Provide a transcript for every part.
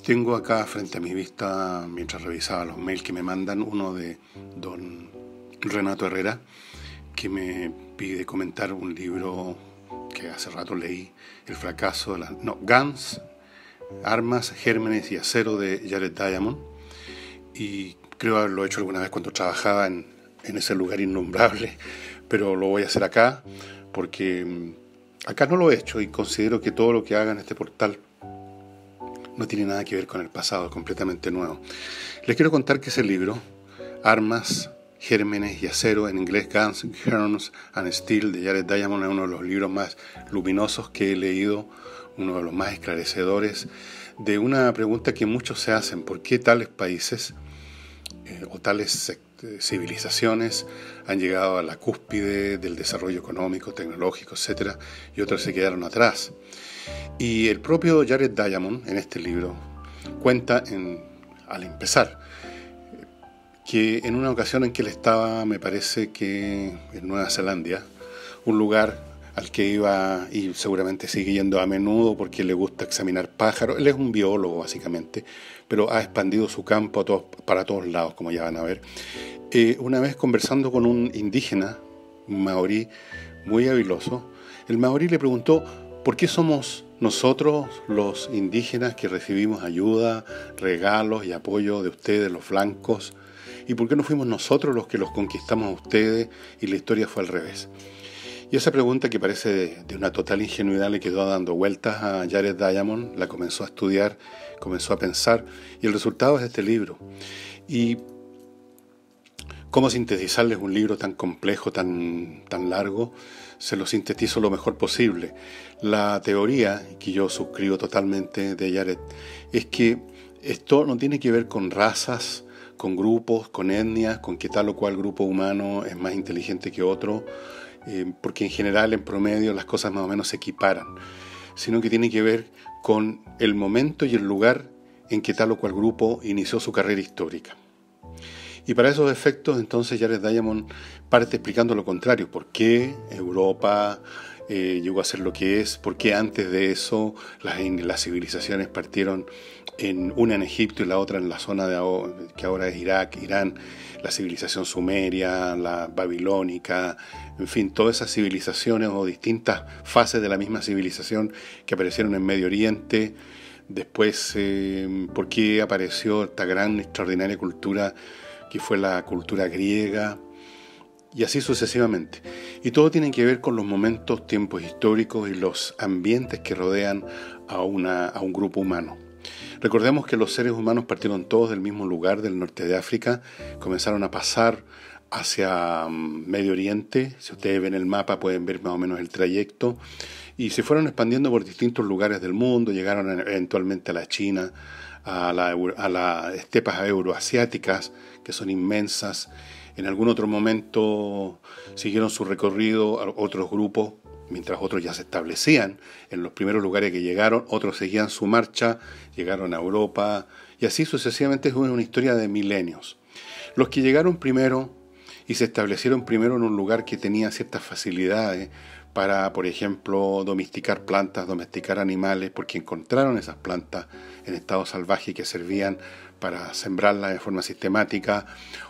Tengo acá frente a mi vista, mientras revisaba los mails que me mandan, uno de don Renato Herrera, que me pide comentar un libro que hace rato leí, El fracaso de Guns, Armas, Gérmenes y Acero, de Jared Diamond, y creo haberlo hecho alguna vez cuando trabajaba en ese lugar innombrable, pero lo voy a hacer acá porque acá no lo he hecho y considero que todo lo que haga en este portal no tiene nada que ver con el pasado, es completamente nuevo. Les quiero contar que ese libro, Armas, Gérmenes y Acero, en inglés Guns, Germs and Steel, de Jared Diamond, es uno de los libros más luminosos que he leído, uno de los más esclarecedores, de una pregunta que muchos se hacen: ¿por qué tales países o tales civilizaciones han llegado a la cúspide del desarrollo económico, tecnológico, etcétera, y otros se quedaron atrás? Y el propio Jared Diamond, en este libro, cuenta, al empezar, que en una ocasión en que él estaba, me parece que en Nueva Zelanda, un lugar al que iba y seguramente sigue yendo a menudo porque le gusta examinar pájaros. Él es un biólogo básicamente, pero ha expandido su campo para todos lados, como ya van a ver. Una vez conversando con un indígena, un maorí muy habiloso, el maorí le preguntó: ¿por qué somos nosotros los indígenas que recibimos ayuda, regalos y apoyo de ustedes, los blancos? ¿Y por qué no fuimos nosotros los que los conquistamos a ustedes y la historia fue al revés? Y esa pregunta, que parece de una total ingenuidad, le quedó dando vueltas a Jared Diamond, la comenzó a estudiar, comenzó a pensar, y el resultado es este libro. Y cómo sintetizarles un libro tan complejo, tan largo, se lo sintetizo lo mejor posible. La teoría, que yo suscribo totalmente, de Jared, es que esto no tiene que ver con razas, con grupos, con etnias, con que tal o cual grupo humano es más inteligente que otro, porque en general, en promedio, las cosas más o menos se equiparan, sino que tiene que ver con el momento y el lugar en que tal o cual grupo inició su carrera histórica. Y para esos efectos, entonces, Jared Diamond parte explicando lo contrario: por qué Europa llegó a ser lo que es, por qué antes de eso las civilizaciones partieron una en Egipto y la otra en la zona que ahora es Irak, Irán, la civilización sumeria, la babilónica, en fin, todas esas civilizaciones o distintas fases de la misma civilización que aparecieron en Medio Oriente. Después, por qué apareció esta gran, extraordinaria cultura que fue la cultura griega, y así sucesivamente. Y todo tiene que ver con los momentos, tiempos históricos y los ambientes que rodean a un grupo humano. Recordemos que los seres humanos partieron todos del mismo lugar, del norte de África, comenzaron a pasar hacia Medio Oriente. Si ustedes ven el mapa pueden ver más o menos el trayecto, y se fueron expandiendo por distintos lugares del mundo, llegaron eventualmente a la China, a las estepas euroasiáticas, que son inmensas. En algún otro momento siguieron su recorrido otros grupos, mientras otros ya se establecían en los primeros lugares que llegaron, otros seguían su marcha, llegaron a Europa, y así sucesivamente. Es una historia de milenios. Los que llegaron primero y se establecieron primero en un lugar que tenía ciertas facilidades para, por ejemplo, domesticar plantas, domesticar animales, porque encontraron esas plantas en estado salvaje que servían para sembrarlas de forma sistemática,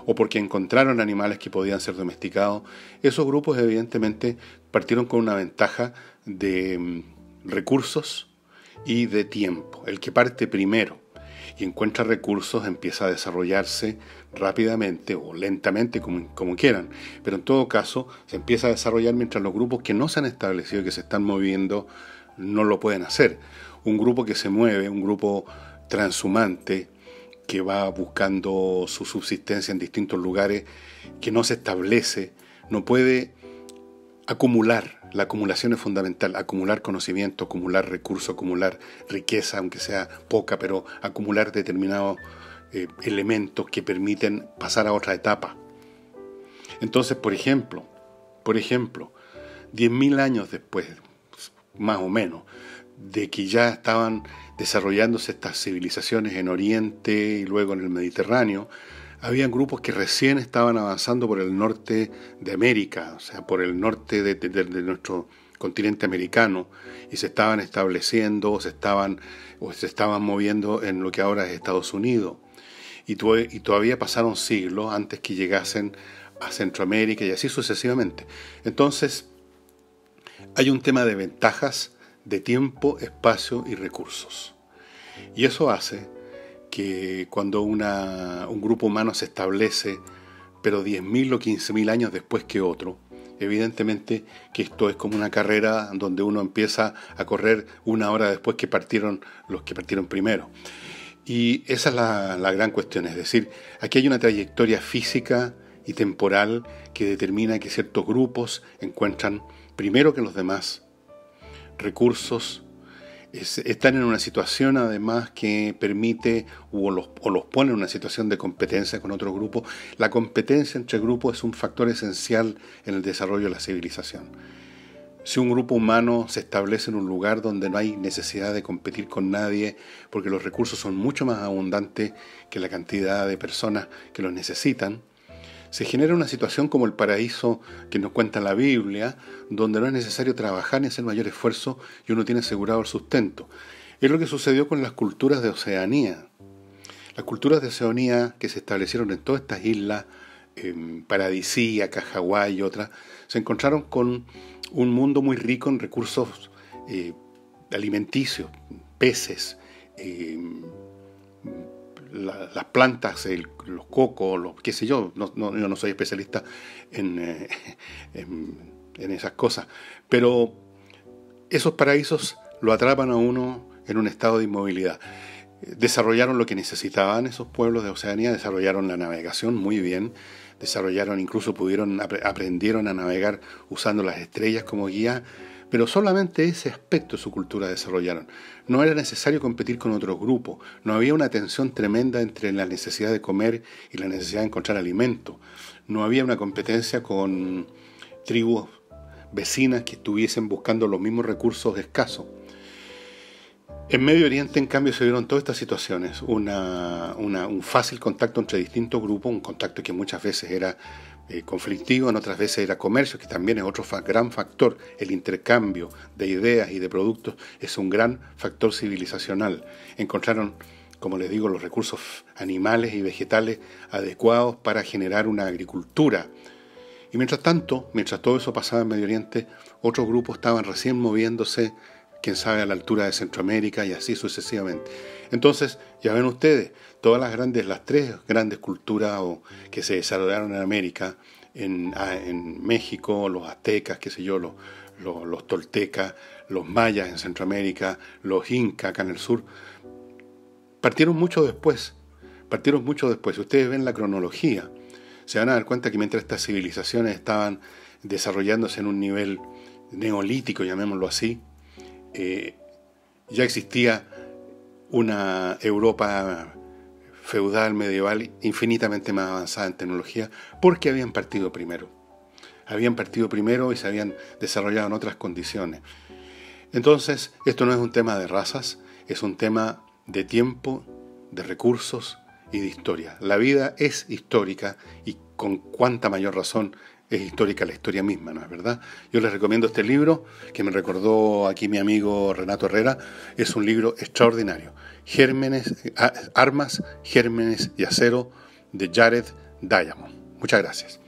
o porque encontraron animales que podían ser domesticados. Esos grupos evidentemente partieron con una ventaja de recursos y de tiempo. El que parte primero y encuentra recursos empieza a desarrollarse rápidamente o lentamente, como quieran, pero en todo caso se empieza a desarrollar, mientras los grupos que no se han establecido y que se están moviendo no lo pueden hacer. Un grupo que se mueve, un grupo transhumante que va buscando su subsistencia en distintos lugares, que no se establece, no puede acumular. La acumulación es fundamental: acumular conocimiento, acumular recursos, acumular riqueza, aunque sea poca, pero acumular determinados elementos que permiten pasar a otra etapa. Entonces, por ejemplo, 10.000 años después, más o menos, de que ya estaban desarrollándose estas civilizaciones en Oriente y luego en el Mediterráneo, habían grupos que recién estaban avanzando por el norte de América, o sea, por el norte de nuestro continente americano y se estaban estableciendo o se estaban moviendo en lo que ahora es Estados Unidos. Y todavía pasaron siglos antes que llegasen a Centroamérica y así sucesivamente. Entonces, hay un tema de ventajas de tiempo, espacio y recursos. Y eso hace que cuando un grupo humano se establece, pero 10.000 o 15.000 años después que otro, evidentemente que esto es como una carrera donde uno empieza a correr una hora después que partieron los que partieron primero. Y esa es la gran cuestión, es decir, aquí hay una trayectoria física y temporal que determina que ciertos grupos encuentran, primero que los demás, recursos, están en una situación además que permite o los pone en una situación de competencia con otro grupo. La competencia entre grupos es un factor esencial en el desarrollo de la civilización. Si un grupo humano se establece en un lugar donde no hay necesidad de competir con nadie, porque los recursos son mucho más abundantes que la cantidad de personas que los necesitan, se genera una situación como el paraíso que nos cuenta la Biblia, donde no es necesario trabajar ni hacer mayor esfuerzo y uno tiene asegurado el sustento. Es lo que sucedió con las culturas de Oceanía. Las culturas de Oceanía que se establecieron en todas estas islas paradisíacas, Hawái y otras, se encontraron con un mundo muy rico en recursos alimenticios, peces, las plantas, los cocos, qué sé yo, yo no soy especialista en esas cosas, pero esos paraísos lo atrapan a uno en un estado de inmovilidad. Desarrollaron lo que necesitaban esos pueblos de Oceanía, desarrollaron la navegación muy bien, incluso aprendieron a navegar usando las estrellas como guía, pero solamente ese aspecto de su cultura desarrollaron. No era necesario competir con otros grupos, no había una tensión tremenda entre la necesidad de comer y la necesidad de encontrar alimento, no había una competencia con tribus vecinas que estuviesen buscando los mismos recursos escasos. En Medio Oriente, en cambio, se dieron todas estas situaciones, un fácil contacto entre distintos grupos, un contacto que muchas veces era conflictivo, en otras veces era comercio, que también es otro gran factor. El intercambio de ideas y de productos es un gran factor civilizacional. Encontraron, como les digo, los recursos animales y vegetales adecuados para generar una agricultura. Y mientras tanto, mientras todo eso pasaba en Medio Oriente, otros grupos estaban recién moviéndose, quién sabe, a la altura de Centroamérica y así sucesivamente. Entonces, ya ven ustedes, las tres grandes culturas que se desarrollaron en América, en México, los aztecas, qué sé yo, los toltecas, los mayas en Centroamérica, los incas acá en el sur, partieron mucho después. Si ustedes ven la cronología, se van a dar cuenta que mientras estas civilizaciones estaban desarrollándose en un nivel neolítico, llamémoslo así, ya existía una Europa feudal, medieval, infinitamente más avanzada en tecnología, porque habían partido primero y se habían desarrollado en otras condiciones. Entonces, esto no es un tema de razas, es un tema de tiempo, de recursos y de historia. La vida es histórica y con cuánta mayor razón es histórica la historia misma, ¿no es verdad? Yo les recomiendo este libro que me recordó aquí mi amigo Renato Herrera. Es un libro extraordinario. Armas, Gérmenes y Acero, de Jared Diamond. Muchas gracias.